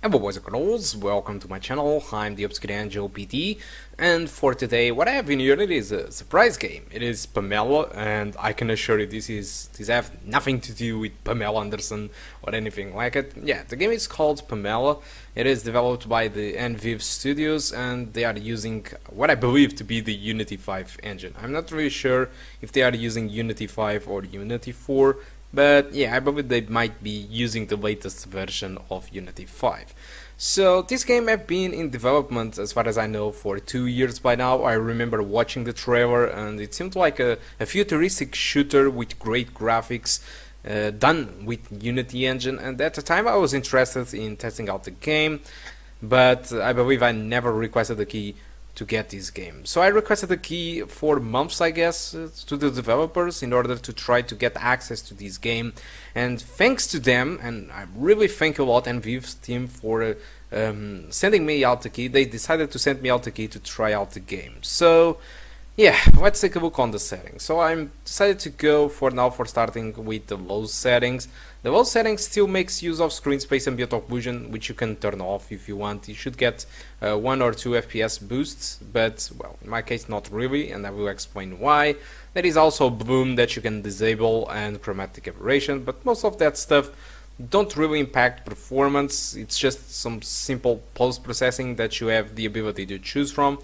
Hello boys and girls, welcome to my channel. I'm the Obscure Angel PT, and for today what I have in here, it is a surprise game. It is P.A.M.E.L.A, and I can assure you this have nothing to do with Pamela Anderson or anything like it. Yeah, the game is called P.A.M.E.L.A. It is developed by the NVIV Studios, and they are using what I believe to be the Unity 5 engine. I'm not really sure if they are using Unity 5 or Unity 4, but yeah, I believe they might be using the latest version of Unity 5. So this game have been in development, as far as I know, for 2 years by now. I remember watching the trailer and it seemed like a futuristic shooter with great graphics, done with Unity engine, and at the time I was interested in testing out the game, but I believe I never requested the key to get this game. So I requested the key for months, I guess, to the developers in order to try to get access to this game, and thanks to them, and I really thank a lot NVIV's team for sending me out the key. They decided to send me out the key to try out the game. So yeah, let's take a look on the settings. So I'm decided to go for now for starting with the low settings. The low settings still makes use of screen space and ambient occlusion, which you can turn off if you want. You should get 1 or 2 FPS boosts, but well, in my case not really, and I will explain why. There is also bloom that you can disable and chromatic aberration, but most of that stuff don't really impact performance. It's just some simple post-processing that you have the ability to choose from.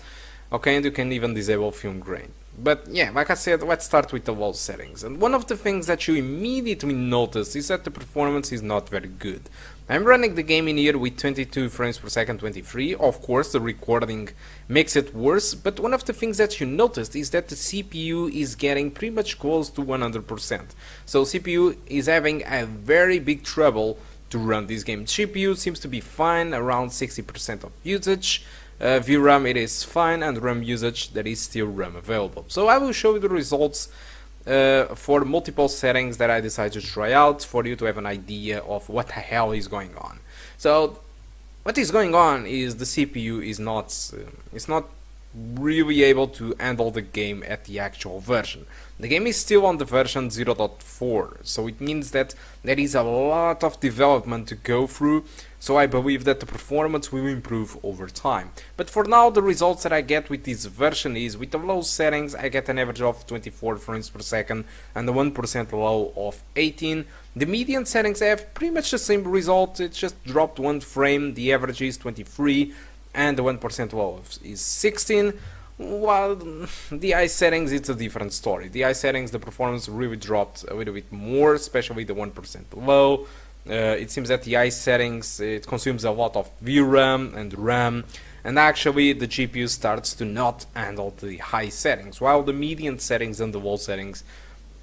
Okay, and you can even disable film grain. But yeah, like I said, let's start with the low settings. And one of the things that you immediately notice is that the performance is not very good. I'm running the game in here with 22 frames per second, 23. Of course, the recording makes it worse, but one of the things that you noticed is that the CPU is getting pretty much close to 100%. So CPU is having a very big trouble to run this game. GPU seems to be fine, around 60% of usage. VRAM it is fine, and RAM usage there is still RAM available. So I will show you the results for multiple settings that I decided to try out for you to have an idea of what the hell is going on. So what is going on is the CPU is not really able to handle the game at the actual version. The game is still on the version 0.4, so it means that there is a lot of development to go through, so I believe that the performance will improve over time. But for now, the results that I get with this version is, with the low settings, I get an average of 24 frames per second and a 1% low of 18. The median settings have pretty much the same result, it just dropped 1 frame, the average is 23, and the 1% low is 16. While the high settings, it's a different story. The high settings, the performance really dropped a little bit more, especially the 1% low. It seems that the high settings, it consumes a lot of VRAM and RAM, and actually the GPU starts to not handle the high settings, while the median settings and the low settings,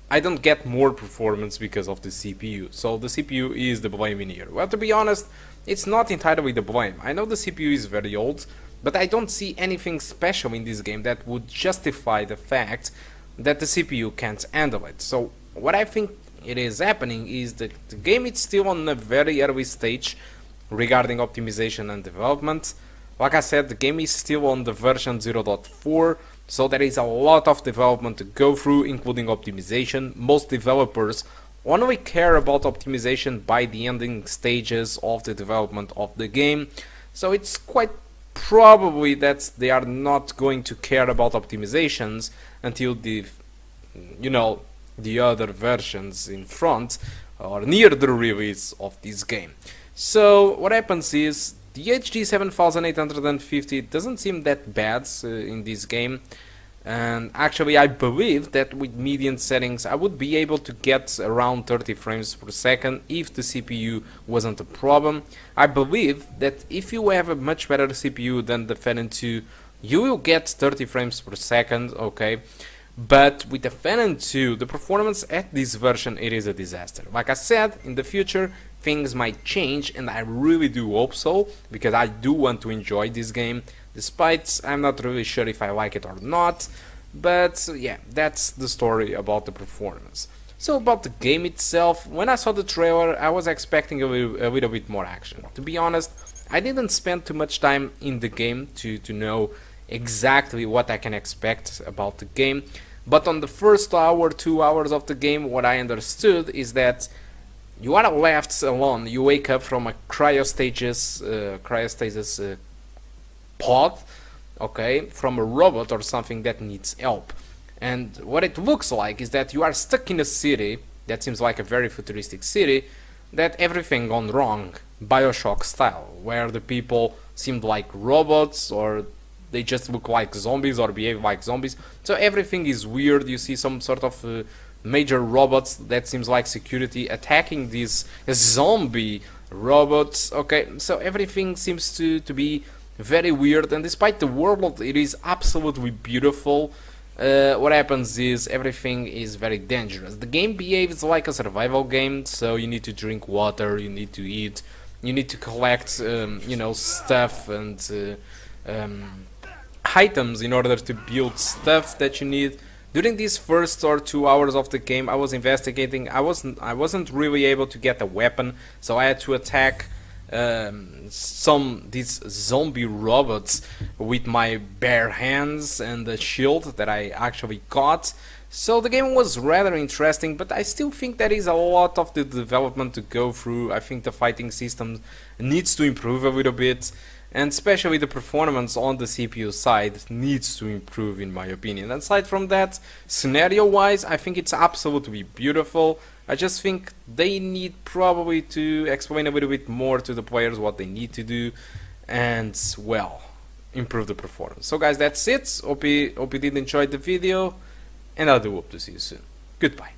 I don't get more performance because of the CPU. So the CPU is the blame in here. Well, to be honest, it's not entirely the blame. I know the CPU is very old, but I don't see anything special in this game that would justify the fact that the CPU can't handle it. So what I think it is happening is that the game is still on a very early stage regarding optimization and development. Like I said, the game is still on the version 0.4, so there is a lot of development to go through, including optimization. Most developers only care about optimization by the ending stages of the development of the game, so it's quite probably that they are not going to care about optimizations until the other versions in front or near the release of this game. So what happens is the HD 7850 doesn't seem that bad in this game, and actually I believe that with median settings I would be able to get around 30 frames per second if the CPU wasn't a problem. I believe that if you have a much better CPU than the Phenom II, you will get 30 frames per second, okay? But with the Phenom II, the performance at this version, it is a disaster. Like I said, in the future things might change, and I really do hope so, because I do want to enjoy this game, despite I'm not really sure if I like it or not. But yeah, that's the story about the performance. So about the game itself, when I saw the trailer I was expecting a little bit more action. To be honest, I didn't spend too much time in the game to know exactly what I can expect about the game, but on the first hour, 2 hours of the game, what I understood is that you are left alone. You wake up from a cryostasis pod, okay, from a robot or something that needs help. And what it looks like is that you are stuck in a city that seems like a very futuristic city, that everything gone wrong, Bioshock style, where the people seemed like robots, or they just look like zombies or behave like zombies. So everything is weird. You see some sort of major robots that seems like security attacking these zombie robots. Okay, so everything seems to be very weird, and despite the world it is absolutely beautiful, what happens is everything is very dangerous. The game behaves like a survival game, so you need to drink water, you need to eat, you need to collect you know, stuff and items in order to build stuff that you need. During these first or 2 hours of the game, I was investigating. I wasn't really able to get a weapon, so I had to attack these zombie robots with my bare hands and the shield that I actually got. So the game was rather interesting, but I still think there is a lot of the development to go through. I think the fighting system needs to improve a little bit, and especially the performance on the CPU side needs to improve, in my opinion. Aside from that, scenario wise, I think it's absolutely beautiful. I just think they need probably to explain a little bit more to the players what they need to do, and well, improve the performance. So guys, that's it. Hope you did enjoy the video, and I do hope to see you soon. Goodbye.